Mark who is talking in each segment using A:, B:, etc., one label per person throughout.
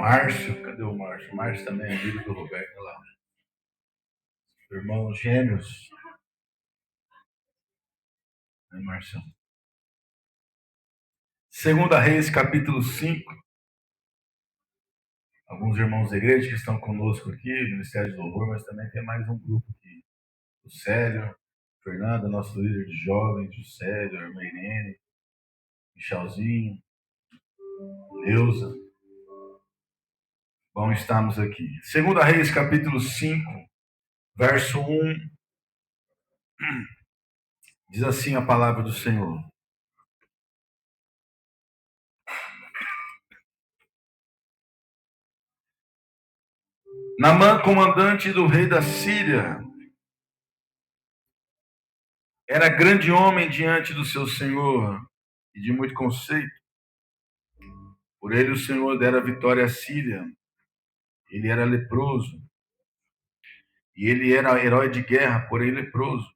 A: Márcio, cadê o Márcio? O Márcio também é amigo do Roberto lá. Irmãos gêmeos. Né, Márcio? Segunda Reis, capítulo 5. Alguns irmãos da igreja que estão conosco aqui, Ministério de Louvor, mas também tem mais um grupo aqui. O Célio, Fernanda, nosso líder de jovens, o Célio, a irmã Irene, Michalzinho, Neuza. Bom, estamos aqui. Segunda Reis, capítulo 5, verso 1. Diz assim a palavra do Senhor. Naamã, comandante do rei da Síria, era grande homem diante do seu senhor e de muito conceito. Por ele o Senhor dera vitória à Síria. Ele era leproso. E ele era herói de guerra, porém leproso.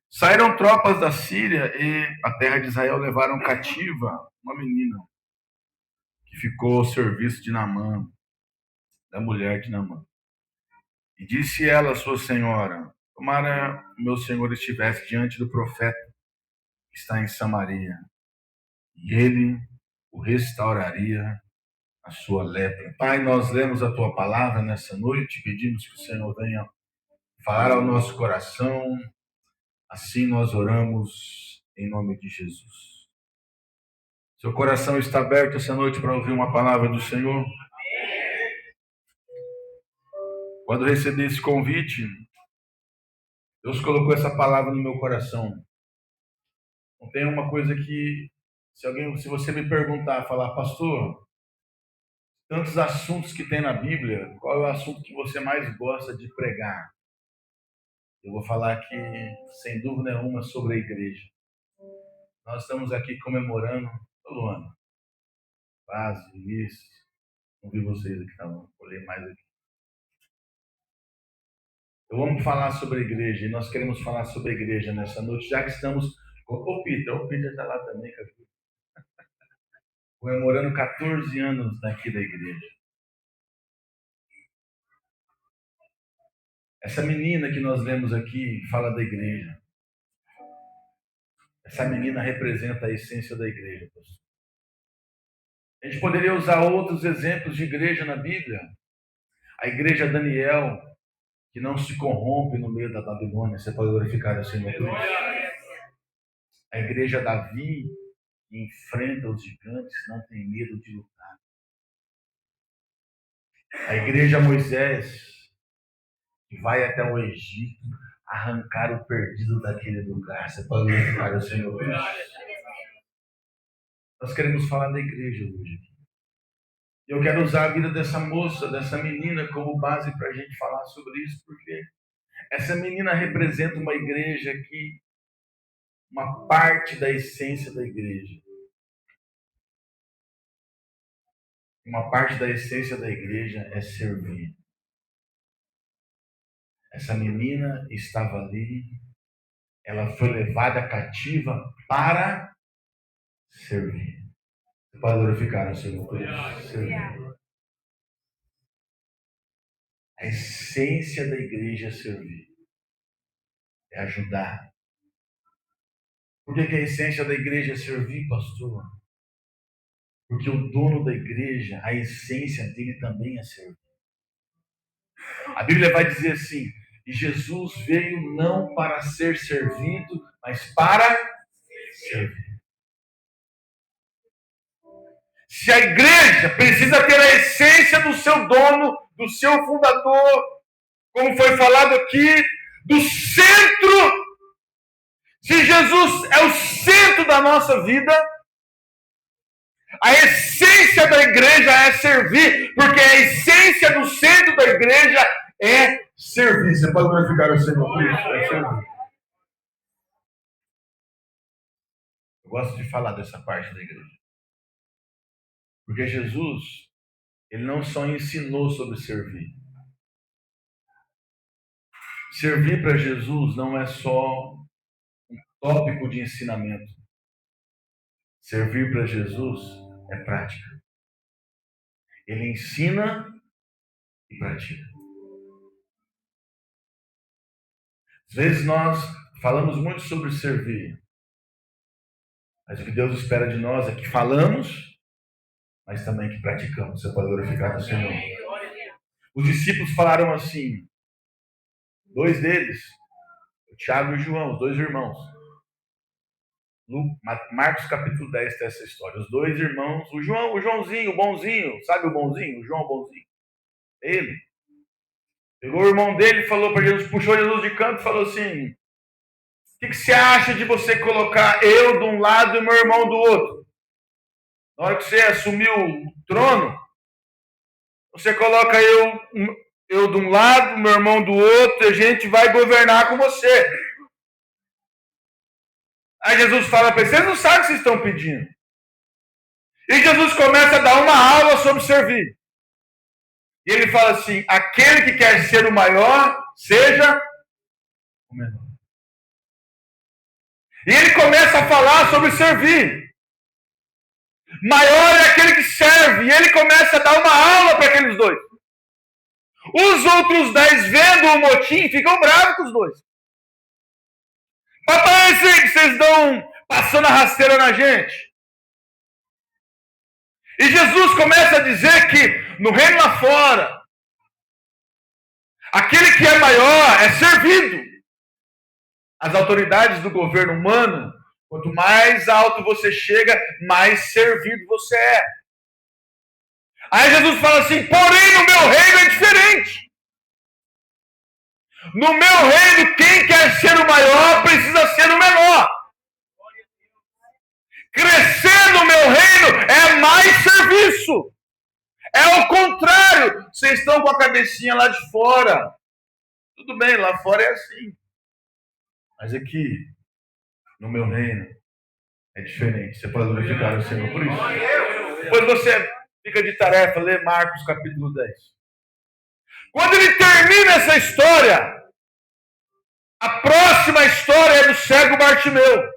A: Saíram tropas da Síria e a terra de Israel levaram cativa uma menina que ficou ao serviço de Naamã, da mulher de Naamã. E disse ela à sua senhora: tomara meu senhor estivesse diante do profeta que está em Samaria, e ele o restauraria a sua lepra. Pai, nós lemos a tua palavra nessa noite, pedimos que o Senhor venha falar ao nosso coração. Assim nós oramos em nome de Jesus. Seu coração está aberto essa noite para ouvir uma palavra do Senhor? Quando recebi esse convite, Deus colocou essa palavra no meu coração. Não tem uma coisa que, se você me perguntar, falar, pastor, tantos assuntos que tem na Bíblia, qual é o assunto que você mais gosta de pregar? Eu vou falar aqui, sem dúvida nenhuma, sobre a igreja. Nós estamos aqui comemorando todo ano. Quase isso. Não vi vocês aqui, não. Olhei mais aqui. Eu amo falar sobre a igreja e nós queremos falar sobre a igreja nessa noite, já que estamos com o Peter está lá também, cara. Comemorando 14 anos daqui da igreja. Essa menina que nós vemos aqui fala da igreja. Essa menina representa a essência da igreja, pastor. A gente poderia usar outros exemplos de igreja na Bíblia. A igreja Daniel, que não se corrompe no meio da Babilônia. Você pode glorificar o Senhor por isso. A igreja Davi, que enfrenta os gigantes, não tem medo de lutar. A igreja Moisés, que vai até o Egito, arrancar o perdido daquele lugar. Você pode glorificar o Senhor por isso. Nós queremos falar da igreja hoje. Eu quero usar a vida dessa moça, dessa menina, como base para a gente falar sobre isso, porque essa menina representa uma igreja que, uma parte da essência da igreja. Uma parte da essência da igreja é servir. Essa menina estava ali, ela foi levada cativa para servir. Você pode glorificar o Senhor por isso? Servir. A essência da igreja é servir. É ajudar. Por que a essência da igreja é servir, pastor? Porque o dono da igreja, a essência dele também é servir. A Bíblia vai dizer assim, e Jesus veio não para ser servido, mas para servir. Se a igreja precisa ter a essência do seu dono, do seu fundador, como foi falado aqui, do centro, se Jesus é o centro da nossa vida, a essência da igreja é servir, porque a essência do centro da igreja é servir. Você pode glorificar o Senhor por isso? É servir. Eu gosto de falar dessa parte da igreja. Porque Jesus, ele não só ensinou sobre servir. Servir para Jesus não é só um tópico de ensinamento. Servir para Jesus é prática. Ele ensina e pratica. Às vezes nós falamos muito sobre servir, mas o que Deus espera de nós é que falamos, mas também que praticamos. Você pode glorificar o Senhor. Os discípulos falaram assim, dois deles, o Tiago e o João, os dois irmãos. Marcos capítulo 10 tem essa história. Os dois irmãos, o Joãozinho, o bonzinho, sabe o bonzinho? O João bonzinho. Ele pegou o irmão dele e falou para Jesus, puxou Jesus de canto e falou assim: o que você acha de você colocar eu de um lado e meu irmão do outro? Na hora que você assumiu o trono, você coloca eu de um lado, meu irmão do outro, e a gente vai governar com você. Aí Jesus fala para eles, vocês não sabem o que vocês estão pedindo. E Jesus começa a dar uma aula sobre servir. E ele fala assim, aquele que quer ser o maior, seja o menor. E ele começa a falar sobre servir. Maior é aquele que serve. E ele começa a dar uma aula para aqueles dois. Os outros 10, vendo o motim, ficam bravos com os dois. Papai, que vocês estão passando a rasteira na gente. E Jesus começa a dizer que no reino lá fora, aquele que é maior é servido. As autoridades do governo humano, quanto mais alto você chega, mais servido você é. Aí Jesus fala assim, porém no meu reino é diferente. No meu reino, quem quer ser o maior precisa ser o menor. Crescer no meu reino é mais serviço. É o contrário. Vocês estão com a cabecinha lá de fora. Tudo bem, lá fora é assim. Mas aqui, no meu reino, é diferente. Você pode glorificar o Senhor por isso. Depois você fica de tarefa, lê Marcos capítulo 10. Quando ele termina essa história, a próxima história é do cego Bartimeu.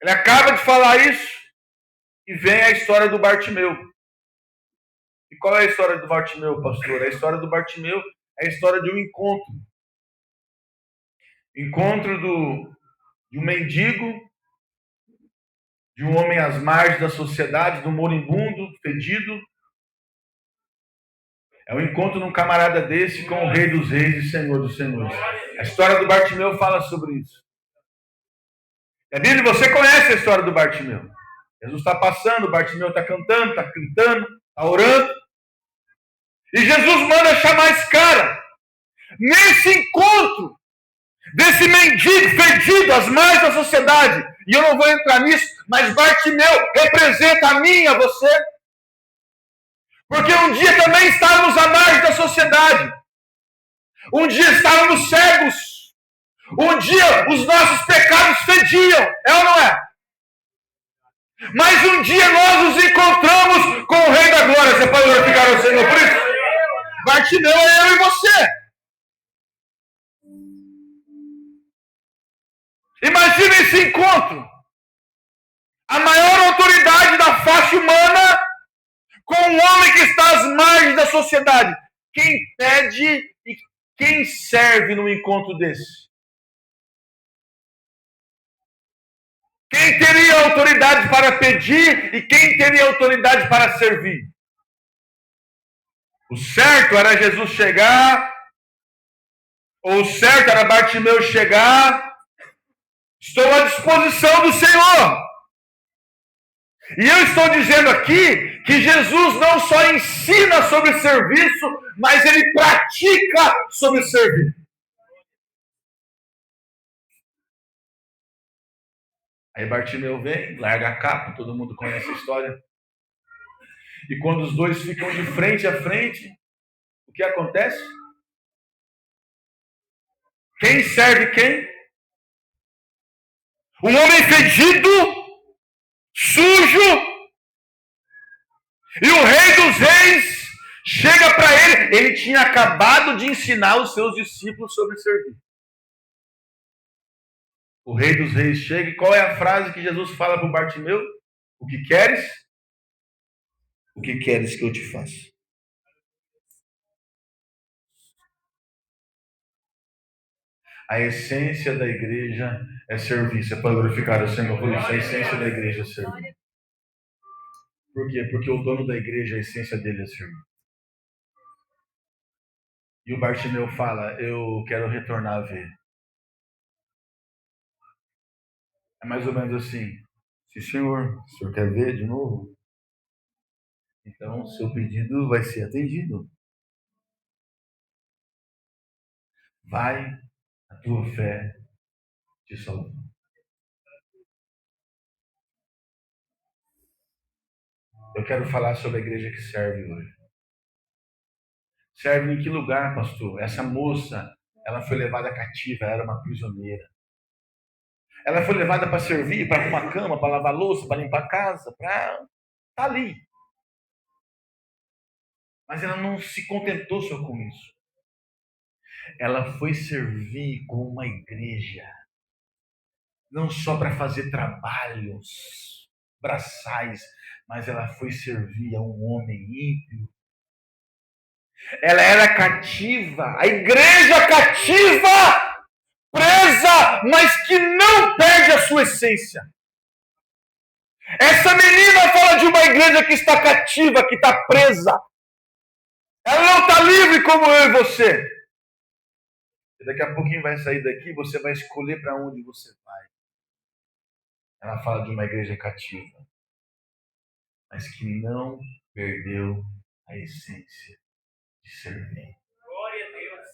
A: Ele acaba de falar isso e vem a história do Bartimeu. E qual é a história do Bartimeu, pastor? A história do Bartimeu é a história de um encontro. Encontro de um mendigo, de um homem às margens da sociedade, do moribundo, fedido. É o encontro de um camarada desse com o Rei dos Reis e Senhor dos Senhores. A história do Bartimeu fala sobre isso. A Bíblia, você conhece a história do Bartimeu. Jesus está passando, o Bartimeu está cantando, está gritando, está orando. E Jesus manda chamar esse cara. Nesse encontro desse mendigo fedido às margens da sociedade. E eu não vou entrar nisso, mas Bartimeu representa a mim e a você. Porque um dia também estávamos à margem da sociedade. Um dia estávamos cegos. Um dia os nossos pecados fediam. É ou não é? Mas um dia nós nos encontramos com o Rei da Glória. Você pode glorificar o Senhor por isso? Bartimeu é eu e você. Imagina esse encontro. A maior autoridade da face humana com um homem que está às margens da sociedade. Quem pede e quem serve num encontro desse? Quem teria autoridade para pedir e quem teria autoridade para servir? O certo era Jesus chegar, ou o certo era Bartimeu chegar. Estou à disposição do Senhor. E eu estou dizendo aqui que Jesus não só ensina sobre serviço, mas ele pratica sobre servir. Aí Bartimeu vem, larga a capa, todo mundo conhece a história. E quando os dois ficam de frente a frente, o que acontece? Quem serve quem? Um homem fedido, sujo, e o Rei dos Reis chega para ele. Ele tinha acabado de ensinar os seus discípulos sobre servir. O Rei dos Reis chega e qual é a frase que Jesus fala para o Bartimeu? O que queres? O que queres que eu te faça? A essência da igreja é servir. Você pode glorificar o Senhor por isso. A essência da igreja é servir. Por quê? Porque o dono da igreja, a essência dele é servir. E o Bartimeu fala, eu quero retornar a ver. É mais ou menos assim. Sim, senhor. O senhor quer ver de novo? Então, seu pedido vai ser atendido. Vai, a tua fé te salvou. Eu quero falar sobre a igreja que serve hoje. Serve em que lugar, pastor? Essa moça, ela foi levada cativa, ela era uma prisioneira. Ela foi levada para servir, para arrumar cama, para lavar louça, para limpar a casa, para estar ali. Mas ela não se contentou só com isso. Ela foi servir com uma igreja, não só para fazer trabalhos braçais, mas ela foi servir a um homem ímpio. Ela era cativa, a igreja cativa, presa, mas que não perde a sua essência. Essa menina fala de uma igreja que está cativa, que está presa. Ela não está livre como eu e você. E daqui a pouquinho vai sair daqui, você vai escolher para onde você vai. Ela fala de uma igreja cativa, mas que não perdeu a essência de servir. Glória a Deus.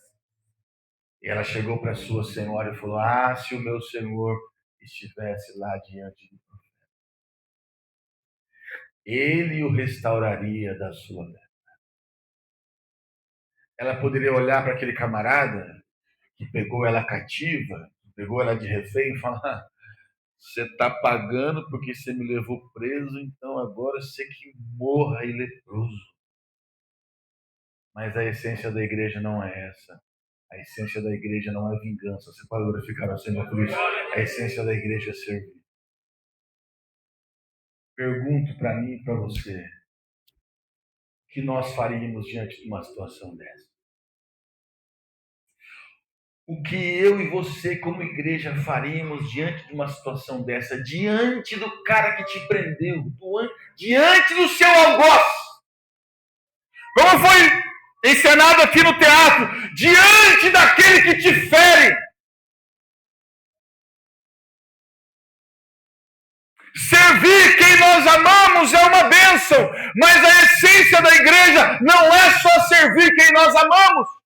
A: E ela chegou para a sua senhora e falou, se o meu senhor estivesse lá diante do profeta, ele o restauraria da sua terra. Ela poderia olhar para aquele camarada que pegou ela cativa, pegou ela de refém e falar, você está pagando porque você me levou preso, então agora você que morra e leproso. Mas a essência da igreja não é essa. A essência da igreja não é vingança. Você pode glorificar o Senhor por isso. A essência da igreja é servir. Pergunto para mim e para você, o que nós faríamos diante de uma situação dessa? O que eu e você, como igreja, faríamos diante de uma situação dessa? Diante do cara que te prendeu, diante do seu algoz. Como foi encenado aqui no teatro, diante daquele que te fere. Servir quem nós amamos é uma bênção, mas a essência da igreja não é só servir quem nós amamos.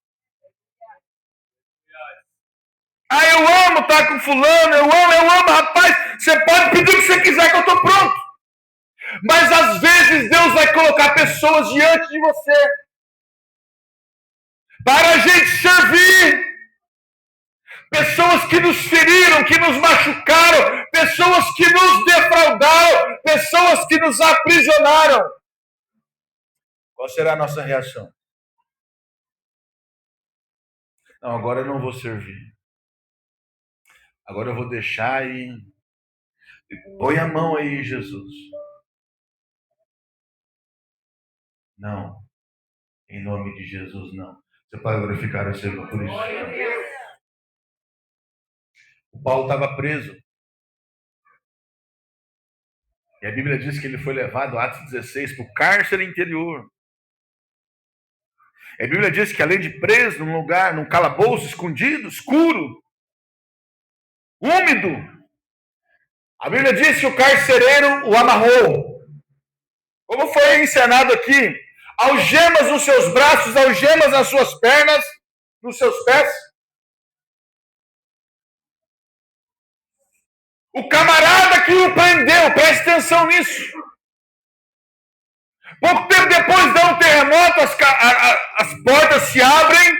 A: Eu amo estar com fulano, eu amo, rapaz, você pode pedir o que você quiser que eu estou pronto. Mas às vezes Deus vai colocar pessoas diante de você para a gente servir. Pessoas que nos feriram, que nos machucaram, pessoas que nos defraudaram, pessoas que nos aprisionaram. Qual será a nossa reação? Não, agora eu não vou servir. Agora eu vou deixar e põe a mão aí, Jesus. Não. Em nome de Jesus, não. Você pode glorificar o Senhor por isso. O Paulo estava preso. E a Bíblia diz que ele foi levado, Atos 16, para o cárcere interior. A Bíblia diz que além de preso, num lugar, num calabouço escondido, escuro, úmido, a Bíblia diz que o carcereiro o amarrou. Como foi encenado aqui, algemas nos seus braços, algemas nas suas pernas, nos seus pés. O camarada que o prendeu, preste atenção nisso. Pouco tempo depois dá um terremoto, as portas se abrem,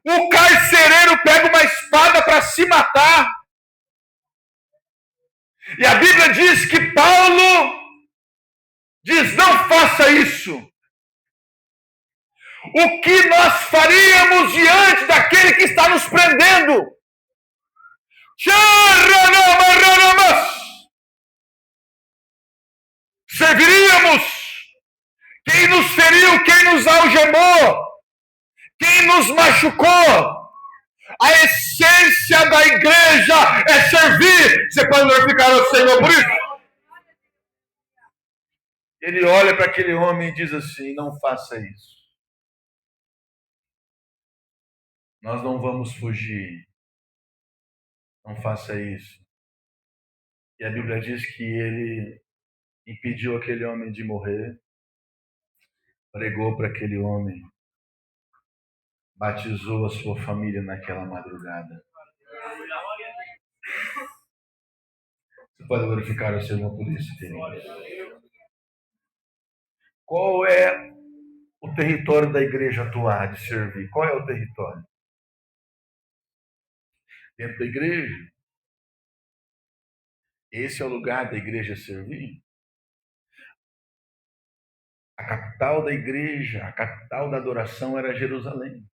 A: o carcereiro pega uma espada para se matar. E a Bíblia diz que Paulo diz, não faça isso. O que nós faríamos diante daquele que está nos prendendo? Serviríamos, feriu, quem nos algemou, quem nos machucou. A essência da igreja é servir. Você pode glorificar o Senhor por isso? Ele olha para aquele homem e diz assim: não faça isso. Nós não vamos fugir. Não faça isso. E a Bíblia diz que ele impediu aquele homem de morrer, pregou para aquele homem, batizou a sua família naquela madrugada. Você pode glorificar o Senhor por isso, querido. Qual é o território da igreja atuar, de servir? Qual é o território? Dentro da igreja. Esse é o lugar da igreja servir. A capital da igreja, a capital da adoração era Jerusalém.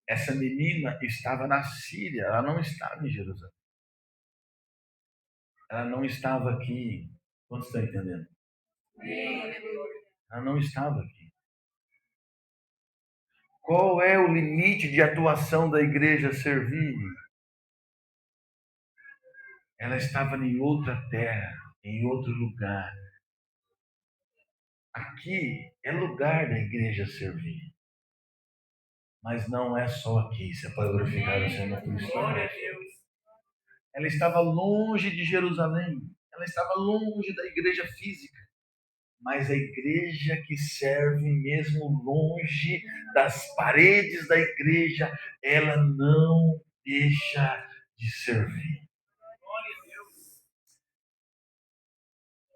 A: Essa menina estava na Síria, ela não estava em Jerusalém. Ela não estava aqui. Quantos estão entendendo? Ela não estava aqui. Qual é o limite de atuação da igreja servir? Ela estava em outra terra, em outro lugar. Aqui é lugar da igreja servir. Mas não é só aqui. Você pode glorificar o Senhor por isso. Ela estava longe de Jerusalém. Ela estava longe da igreja física. Mas a igreja que serve mesmo longe das paredes da igreja, ela não deixa de servir.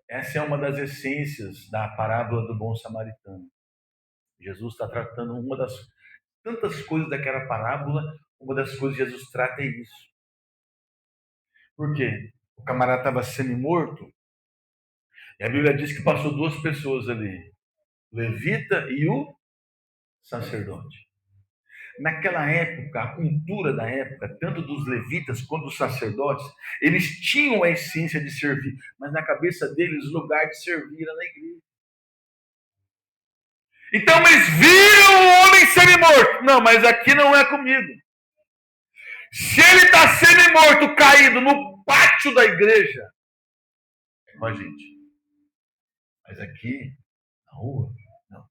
A: Essa é uma das essências da parábola do bom samaritano. Jesus está tratando uma das tantas coisas daquela parábola, uma das coisas que Jesus trata é isso. Por quê? O camarada estava semi-morto, e a Bíblia diz que passou duas pessoas ali, o levita e o sacerdote. Naquela época, a cultura da época, tanto dos levitas quanto dos sacerdotes, eles tinham a essência de servir, mas na cabeça deles o lugar de servir era na igreja. Então eles viram o homem semi-morto. Não, mas aqui não é comigo. Se ele está semi-morto, caído no pátio da igreja, é com a gente. Mas aqui, na rua, não.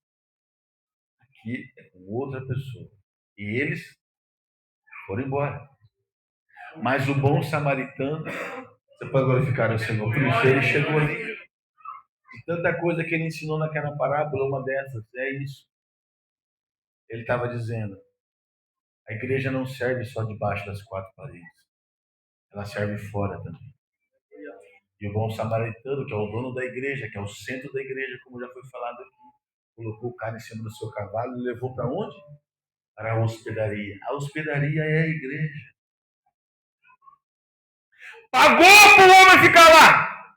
A: Aqui é com outra pessoa. E eles foram embora. Mas o bom samaritano, você pode glorificar o Senhor, por isso ele chegou ali. E tanta coisa que ele ensinou naquela parábola, uma dessas, é isso. Ele estava dizendo, a igreja não serve só debaixo das quatro paredes. Ela serve fora também. E o bom samaritano, que é o dono da igreja, que é o centro da igreja, como já foi falado aqui, colocou o cara em cima do seu cavalo e levou para onde? Para a hospedaria. A hospedaria é a igreja. Pagou para o homem ficar lá.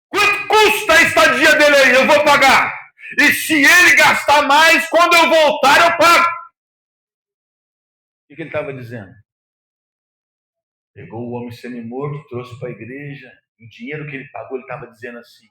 A: Quanto custa a estadia dele aí? Eu vou pagar. E se ele gastar mais, quando eu voltar, eu pago. O que ele estava dizendo? Pegou o homem semi-morto, trouxe para a igreja. O dinheiro que ele pagou, ele estava dizendo assim: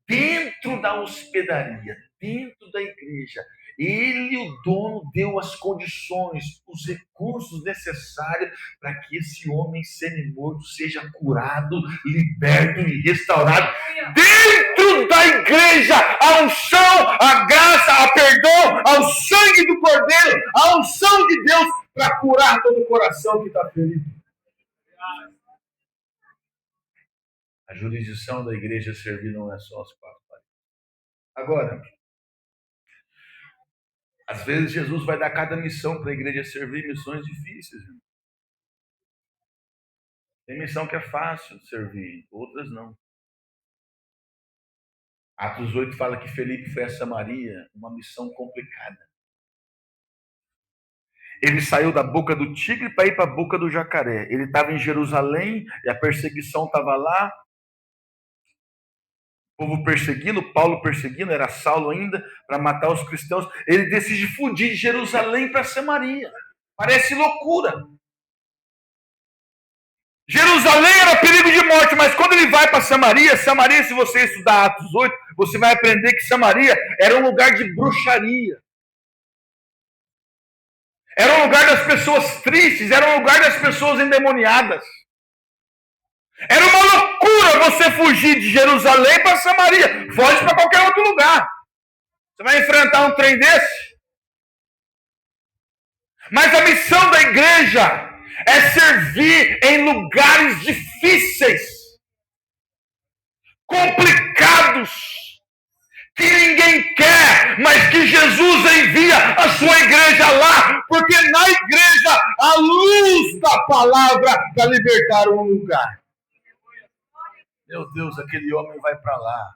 A: dentro da hospedaria, dentro da igreja, ele, o dono, deu as condições, os recursos necessários para que esse homem semi-morto seja curado, liberto e restaurado. Dentro da igreja, a unção, a graça, a perdão, ao sangue do Cordeiro, a unção de Deus para curar todo o coração que está ferido. A jurisdição da igreja servir não é só as quatro paredes. Agora, às vezes Jesus vai dar cada missão para a igreja servir, missões difíceis. Tem missão que é fácil de servir, outras não. Atos 8 fala que Felipe foi a Samaria, uma missão complicada. Ele saiu da boca do tigre para ir para a boca do jacaré. Ele estava em Jerusalém e a perseguição estava lá. O povo perseguindo, Paulo perseguindo, era Saulo ainda, para matar os cristãos. Ele decide fugir de Jerusalém para Samaria. Parece loucura. Jerusalém era perigo de morte, mas quando ele vai para Samaria, se você estudar Atos 8, você vai aprender que Samaria era um lugar de bruxaria. Era um lugar das pessoas tristes, era um lugar das pessoas endemoniadas. Era uma loucura você fugir de Jerusalém para Samaria. Foge para qualquer outro lugar. Você vai enfrentar um trem desse? Mas a missão da igreja é servir em lugares difíceis, complicados, que ninguém quer, mas que Jesus envia a sua igreja lá, porque na igreja a luz da palavra vai libertar um lugar. Meu Deus, aquele homem vai para lá.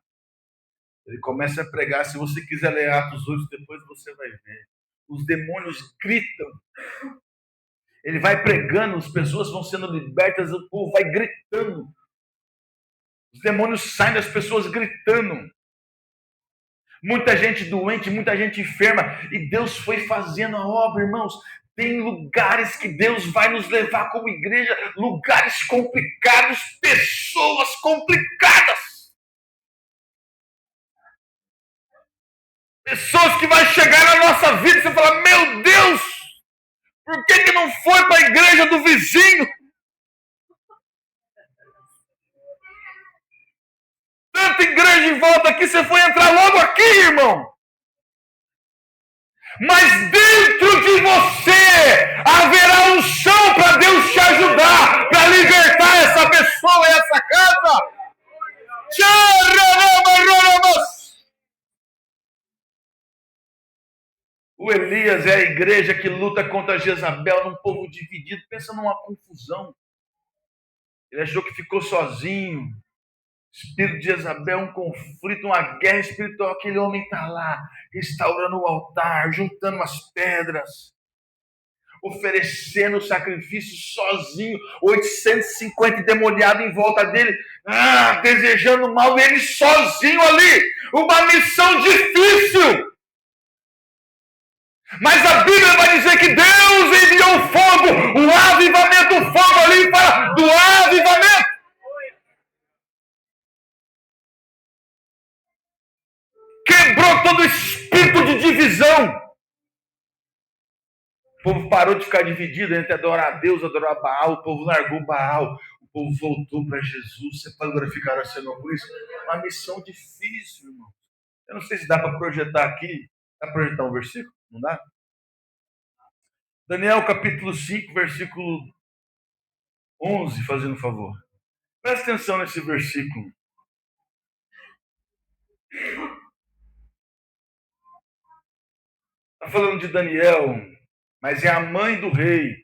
A: Ele começa a pregar. Se você quiser ler Atos 8, depois você vai ver. Os demônios gritam. Ele vai pregando, as pessoas vão sendo libertas, o povo vai gritando. Os demônios saem das pessoas gritando. Muita gente doente, muita gente enferma. E Deus foi fazendo a obra, irmãos. Tem lugares que Deus vai nos levar como igreja, lugares complicados, pessoas complicadas. Pessoas que vai chegar na nossa vida e você fala, meu Deus, por que não foi para a igreja do vizinho? Tanta igreja em volta aqui, você foi entrar logo aqui, irmão. Mas dentro de você haverá um chão para Deus te ajudar, para libertar essa pessoa e essa casa. O Elias é a igreja que luta contra Jezabel num povo dividido. Pensa numa confusão. Ele achou que ficou sozinho. Espírito de Jezabel, um conflito, uma guerra espiritual. Aquele homem está lá, restaurando o altar, juntando as pedras, oferecendo sacrifício sozinho, 850 endemoniados em volta dele, desejando mal, ele sozinho ali. Uma missão difícil. Mas a Bíblia vai dizer que Deus enviou fogo, o avivamento, o fogo ali fala do avivamento. Quebrou todo o espírito de divisão. O povo parou de ficar dividido entre adorar a Deus, adorar Baal. O povo largou Baal. O povo voltou para Jesus. Você pode glorificar o Senhor por isso? Uma missão difícil, irmão. Eu não sei se dá para projetar aqui. Dá para projetar um versículo? Não dá? Daniel capítulo 5, versículo 11, fazendo um favor. Presta atenção nesse versículo. Está falando de Daniel, mas é a mãe do rei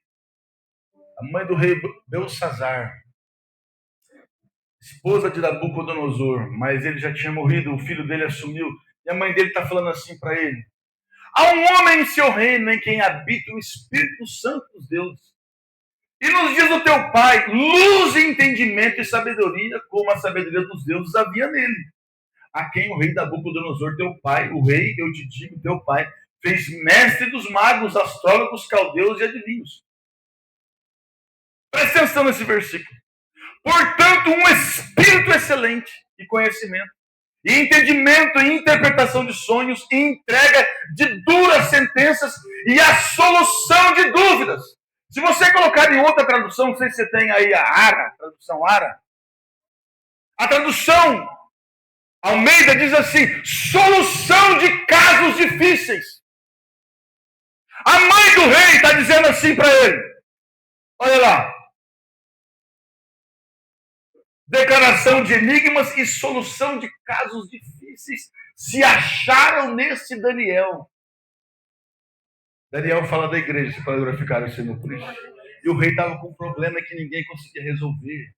A: Belsazar, esposa de Nabucodonosor, mas ele já tinha morrido, o filho dele assumiu, e a mãe dele está falando assim para ele: há um homem em seu reino em quem habita o Espírito Santo dos deuses, e nos dias do teu pai, luz e entendimento e sabedoria, como a sabedoria dos deuses havia nele, a quem o rei Nabucodonosor, teu pai, o rei, eu te digo, teu pai, fez mestre dos magos, astrólogos, caldeus e adivinhos. Presta atenção nesse versículo. Portanto, um espírito excelente e conhecimento, e entendimento e interpretação de sonhos, e entrega de duras sentenças e a solução de dúvidas. Se você colocar em outra tradução, não sei se você tem aí a ARA, tradução ARA. A tradução Almeida diz assim: solução de casos difíceis. A mãe do rei está dizendo assim para ele. Olha lá. Declaração de enigmas e solução de casos difíceis se acharam nesse Daniel. Daniel fala da igreja para glorificar o Senhor por isso. E o rei estava com um problema que ninguém conseguia resolver.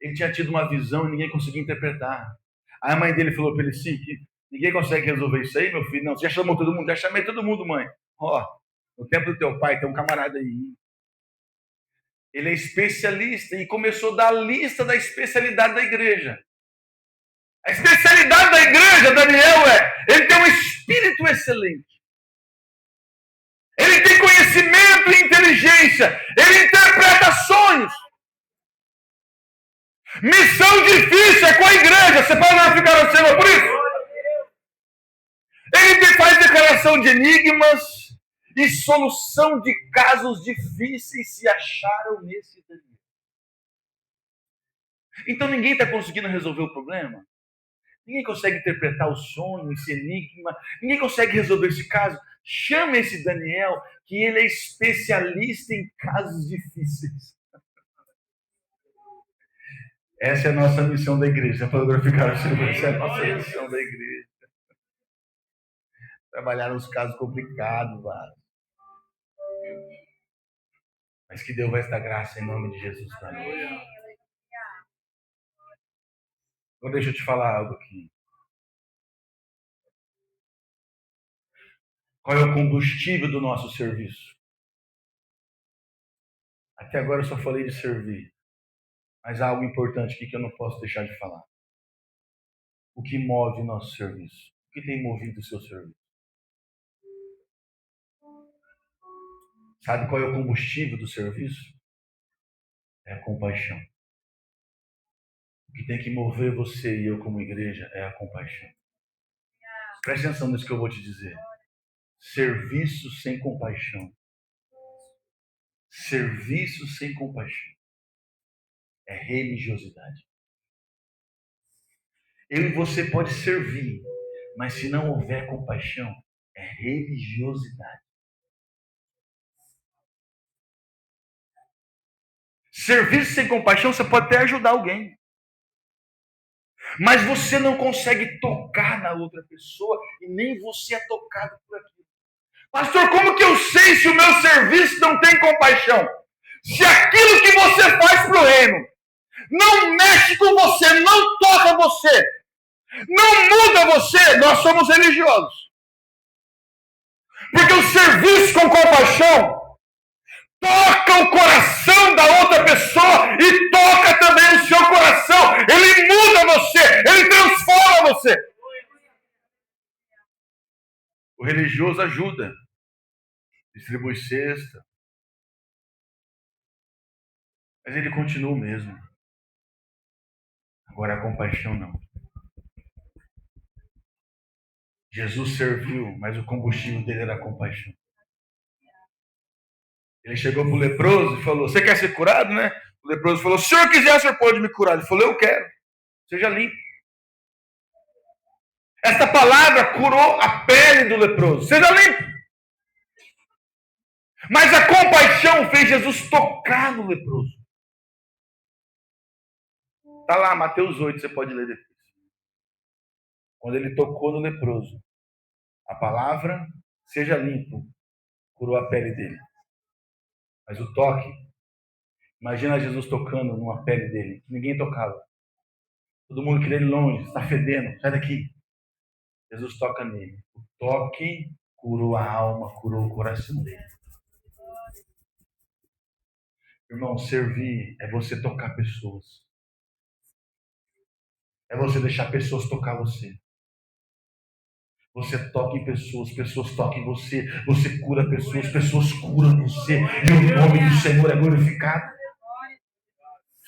A: Ele tinha tido uma visão e ninguém conseguia interpretar. Aí a mãe dele falou para ele assim, que ninguém consegue resolver isso aí, meu filho. Não, você já chamou todo mundo? Já chamei todo mundo, mãe. Ó, no tempo do teu pai tem um camarada aí. Ele é especialista e começou a dar a lista da especialidade da igreja. A especialidade da igreja, Daniel, ele tem um espírito excelente. Ele tem conhecimento e inteligência. Ele interpreta sonhos. Missão difícil é com a igreja. Você pode glorificar o Senhor por isso? Ele faz declaração de enigmas e solução de casos difíceis se acharam nesse Daniel. Então ninguém está conseguindo resolver o problema? Ninguém consegue interpretar o sonho, esse enigma? Ninguém consegue resolver esse caso? Chama esse Daniel, que ele é especialista em casos difíceis. Essa é a nossa missão da igreja, para glorificar o Senhor. Essa é a nossa missão da igreja. Trabalhar nos casos complicados, mas que Deus vai dar graça em nome de Jesus para nós. Então deixa eu te falar algo aqui. Qual é o combustível do nosso serviço? Até agora eu só falei de servir. Mas há algo importante aqui que eu não posso deixar de falar. O que move o nosso serviço? O que tem movido o seu serviço? Sabe qual é o combustível do serviço? É a compaixão. O que tem que mover você e eu como igreja é a compaixão. Preste atenção nisso que eu vou te dizer. Serviço sem compaixão. Serviço sem compaixão é religiosidade. Eu e você pode servir, mas se não houver compaixão, é religiosidade. Serviço sem compaixão, você pode até ajudar alguém, mas você não consegue tocar na outra pessoa e nem você é tocado por aquilo. Pastor, como que eu sei se o meu serviço não tem compaixão? Se aquilo que você faz para o reino não mexe com você, não toca você, não muda você, nós somos religiosos. Porque o serviço com compaixão toca o coração da outra pessoa e toca também o seu coração. Ele muda você, ele transforma você. O religioso ajuda, distribui cesta, mas ele continua o mesmo. Agora a compaixão não. Jesus serviu, mas o combustível dele era a compaixão. Ele chegou para o leproso e falou: você quer ser curado, né? O leproso falou: se o senhor quiser, o senhor pode me curar. Ele falou: eu quero, seja limpo. Esta palavra curou a pele do leproso, seja limpo. Mas a compaixão fez Jesus tocar no leproso. Está lá, Mateus 8, você pode ler depois. Quando ele tocou no leproso, a palavra, seja limpo, curou a pele dele. Mas o toque, imagina Jesus tocando numa pele dele, que ninguém tocava. Todo mundo queria ir longe, está fedendo, sai daqui. Jesus toca nele. O toque curou a alma, curou o coração dele. Irmão, servir é você tocar pessoas. É você deixar pessoas tocar você. Você toca em pessoas, pessoas tocam em você. Você cura pessoas, pessoas curam você. E o nome do Senhor é glorificado.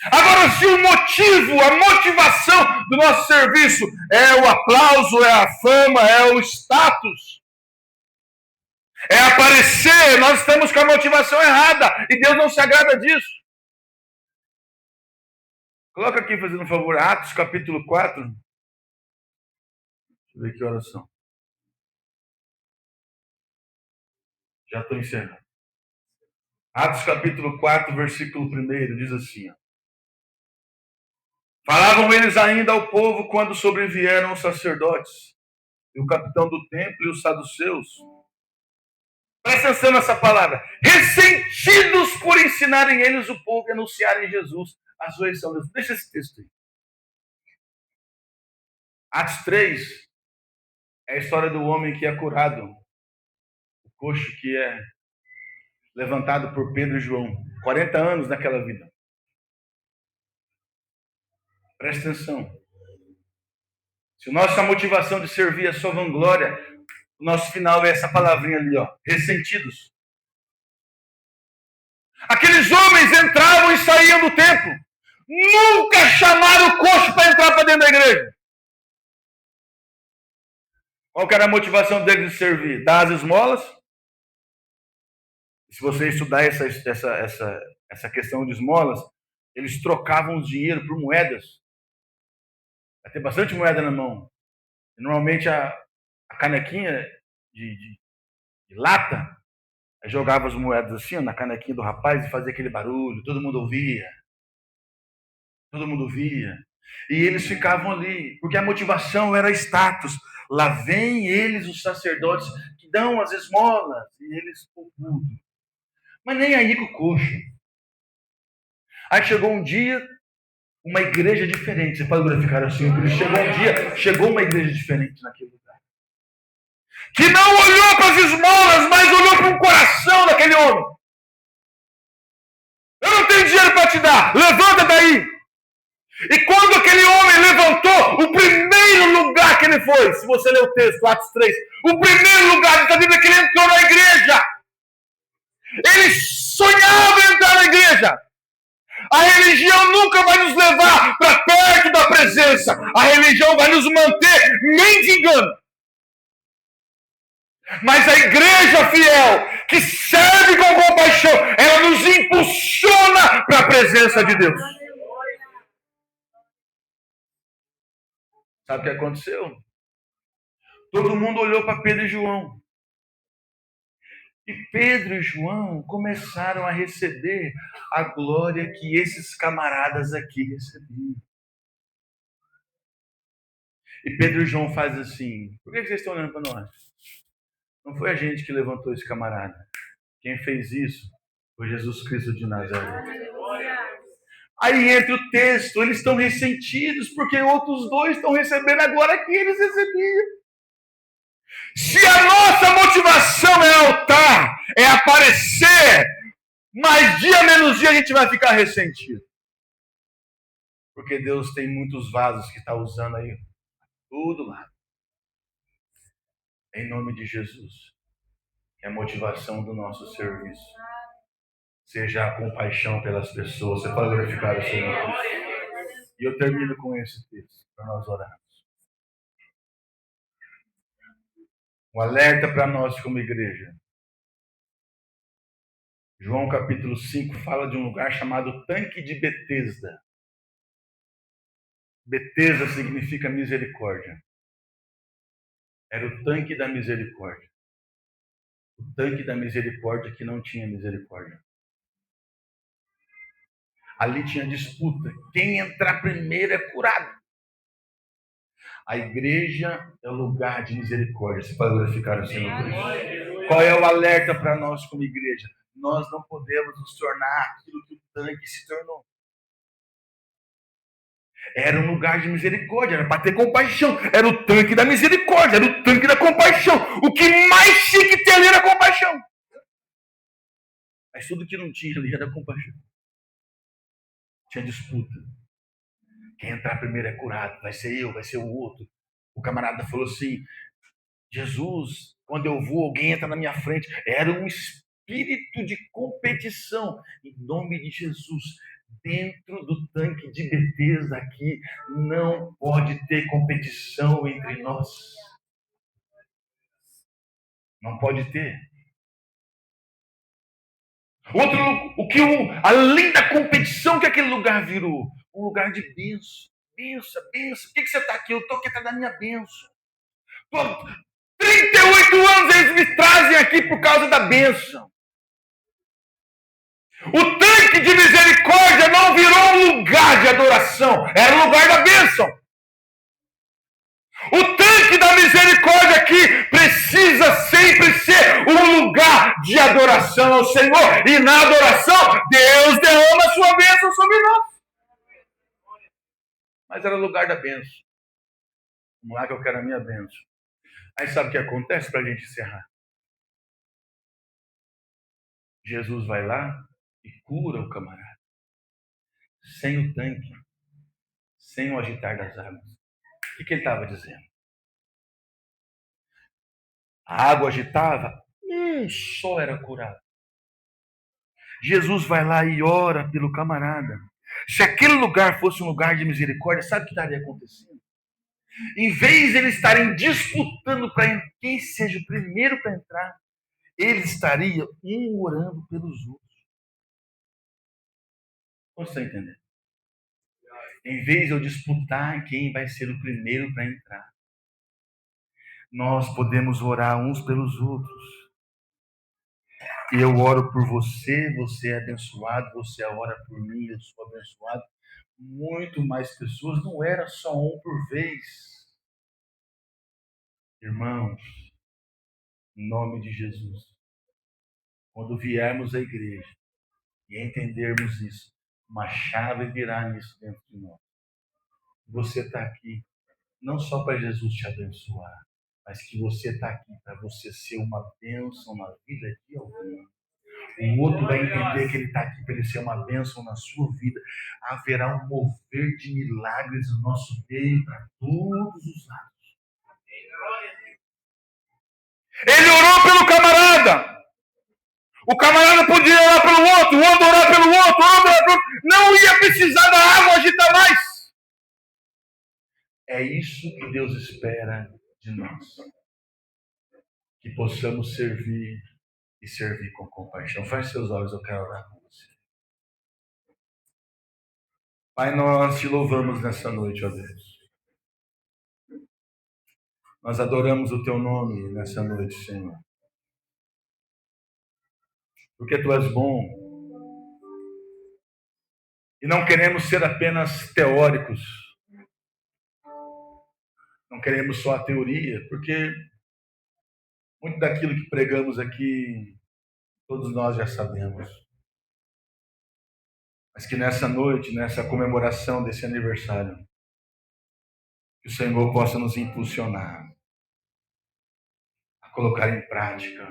A: Agora, se o motivo, a motivação do nosso serviço é o aplauso, é a fama, é o status, é aparecer, nós estamos com a motivação errada. E Deus não se agrada disso. Coloca aqui, fazendo um favor, Atos capítulo 4. Deixa eu ver que horas são. Já estou encerrando. Atos capítulo 4, versículo 1, diz assim: ó. Falavam eles ainda ao povo quando sobrevieram os sacerdotes, e o capitão do templo e os saduceus. Presta atenção nessa palavra. Ressentidos por ensinarem eles o povo e anunciarem Jesus, a ressurreição de Jesus. Deixa esse texto aí. Atos 3 é a história do homem que é curado, o coxo que é levantado por Pedro e João. 40 anos naquela vida. Presta atenção. Se nossa motivação de servir é só vanglória, o nosso final é essa palavrinha ali, ó, ressentidos. Aqueles homens entravam e saíam do templo. Nunca chamaram o coxo para entrar para dentro da igreja. Qual que era a motivação deles de servir? Dar as esmolas. Se você estudar essa questão de esmolas, eles trocavam o dinheiro por moedas. Vai ter bastante moeda na mão. Normalmente a canequinha de lata, jogava as moedas assim na canequinha do rapaz e fazia aquele barulho, todo mundo ouvia. Todo mundo via. E eles ficavam ali, porque a motivação era status. Lá vem eles, os sacerdotes, que dão as esmolas, e eles tudo. Mas nem aí com o coxo. Aí chegou um dia, uma igreja diferente. Você pode glorificar assim. Chegou uma igreja diferente naquele lugar. Que não olhou para as esmolas, mas olhou para o coração daquele homem. Eu não tenho dinheiro para te dar, levanta daí. E quando aquele homem levantou, o primeiro lugar que ele foi, se você ler o texto, Atos 3, o primeiro lugar da Bíblia é que ele entrou na igreja. Ele sonhava em entrar na igreja. A religião nunca vai nos levar para perto da presença. A religião vai nos manter mendigando. Mas a igreja fiel, que serve com compaixão, ela nos impulsiona para a presença de Deus. Sabe o que aconteceu? Todo mundo olhou para Pedro e João. E Pedro e João começaram a receber a glória que esses camaradas aqui recebiam. E Pedro e João fazem assim: por que vocês estão olhando para nós? Não foi a gente que levantou esse camarada. Quem fez isso foi Jesus Cristo de Nazaré. Aí entra o texto, eles estão ressentidos porque outros dois estão recebendo a glória que eles recebiam. Se a nossa motivação é altar, é aparecer, mais dia menos dia a gente vai ficar ressentido. Porque Deus tem muitos vasos que está usando aí, tudo lá. Em nome de Jesus, que a motivação do nosso serviço seja a compaixão pelas pessoas. Você pode glorificar o Senhor. E eu termino com esse texto, para nós orarmos. Um alerta para nós como igreja. João capítulo 5 fala de um lugar chamado Tanque de Betesda. Betesda significa misericórdia. Era o tanque da misericórdia. O tanque da misericórdia que não tinha misericórdia. Ali tinha disputa. Quem entrar primeiro é curado. A igreja é o lugar de misericórdia. Você pode glorificar o Senhor por isso. Qual é o alerta para nós como igreja? Nós não podemos nos tornar aquilo que o tanque se tornou. Era um lugar de misericórdia, era para ter compaixão. Era o tanque da misericórdia, era o tanque da compaixão. O que mais tinha que ter ali era compaixão. Mas tudo que não tinha ali era compaixão. Tinha disputa. Quem entrar primeiro é curado, vai ser eu, vai ser o outro. O camarada falou assim: Jesus, quando eu vou, alguém entra na minha frente. Era um espírito de competição. Em nome de Jesus, dentro do tanque de Betesda aqui, não pode ter competição entre nós. Não pode ter. Além da competição que aquele lugar virou, um lugar de bênção. Bênção. Por que você está aqui? Eu estou aqui atrás da minha bênção. 38 anos eles me trazem aqui por causa da bênção. O tanque de misericórdia não virou um lugar de adoração, era um lugar da bênção. O tanque da misericórdia aqui precisa sempre ser um lugar de adoração ao Senhor. E na adoração, Deus derrama a sua bênção sobre nós. Mas era o lugar da bênção. Vamos lá que eu quero a minha bênção. Aí sabe o que acontece para a gente encerrar? Jesus vai lá e cura o camarada. Sem o tanque. Sem o agitar das águas. O que ele estava dizendo? A água agitava, só era curado. Jesus vai lá e ora pelo camarada. Se aquele lugar fosse um lugar de misericórdia, sabe o que estaria acontecendo? Em vez de eles estarem disputando para quem seja o primeiro para entrar, eles estariam um orando pelos outros. Você está entendendo? Em vez de eu disputar quem vai ser o primeiro para entrar, nós podemos orar uns pelos outros. E eu oro por você, você é abençoado, você ora por mim, eu sou abençoado. Muito mais pessoas, não era só um por vez. Irmãos, em nome de Jesus, quando viermos à igreja e entendermos isso, uma chave virá nisso dentro de nós. Você está aqui não só para Jesus te abençoar, mas que você está aqui para você ser uma bênção na vida de alguém. O outro vai entender que ele está aqui para ele ser uma bênção na sua vida. Haverá um mover de milagres no nosso meio para todos os lados. Ele orou pelo camarada. O camarada podia orar pelo outro, o outro orar pelo outro, o outro orar pelo outro. Não ia precisar da água agitar mais. É isso que Deus espera de nós. Que possamos servir e servir com compaixão. Feche seus olhos, eu quero orar com você. Pai, nós te louvamos nessa noite, ó Deus. Nós adoramos o teu nome nessa noite, Senhor. Porque tu és bom. E não queremos ser apenas teóricos. Não queremos só a teoria, porque muito daquilo que pregamos aqui, todos nós já sabemos. Mas que nessa noite, nessa comemoração desse aniversário, que o Senhor possa nos impulsionar a colocar em prática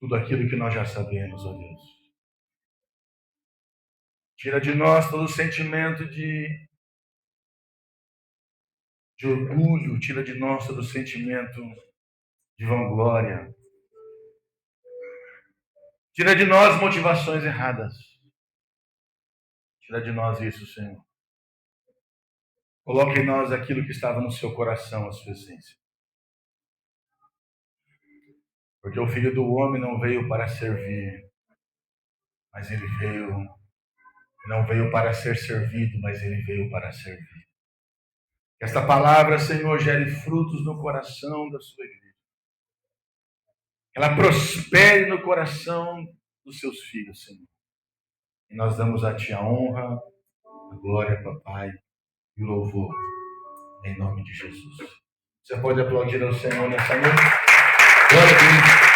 A: tudo aquilo que nós já sabemos, ó Deus. Tira de nós todo o sentimento de orgulho, tira de nós todo o sentimento de vanglória. Tira de nós motivações erradas. Tira de nós isso, Senhor. Coloque em nós aquilo que estava no seu coração, a sua essência. Porque o Filho do Homem não veio para servir, mas ele não veio para ser servido, mas ele veio para servir. Que esta palavra, Senhor, gere frutos no coração da sua igreja. Que ela prospere no coração dos seus filhos, Senhor. E nós damos a Ti a honra, a glória, Papai, e o louvor, em nome de Jesus. Você pode aplaudir ao Senhor nessa noite? Glória a Deus.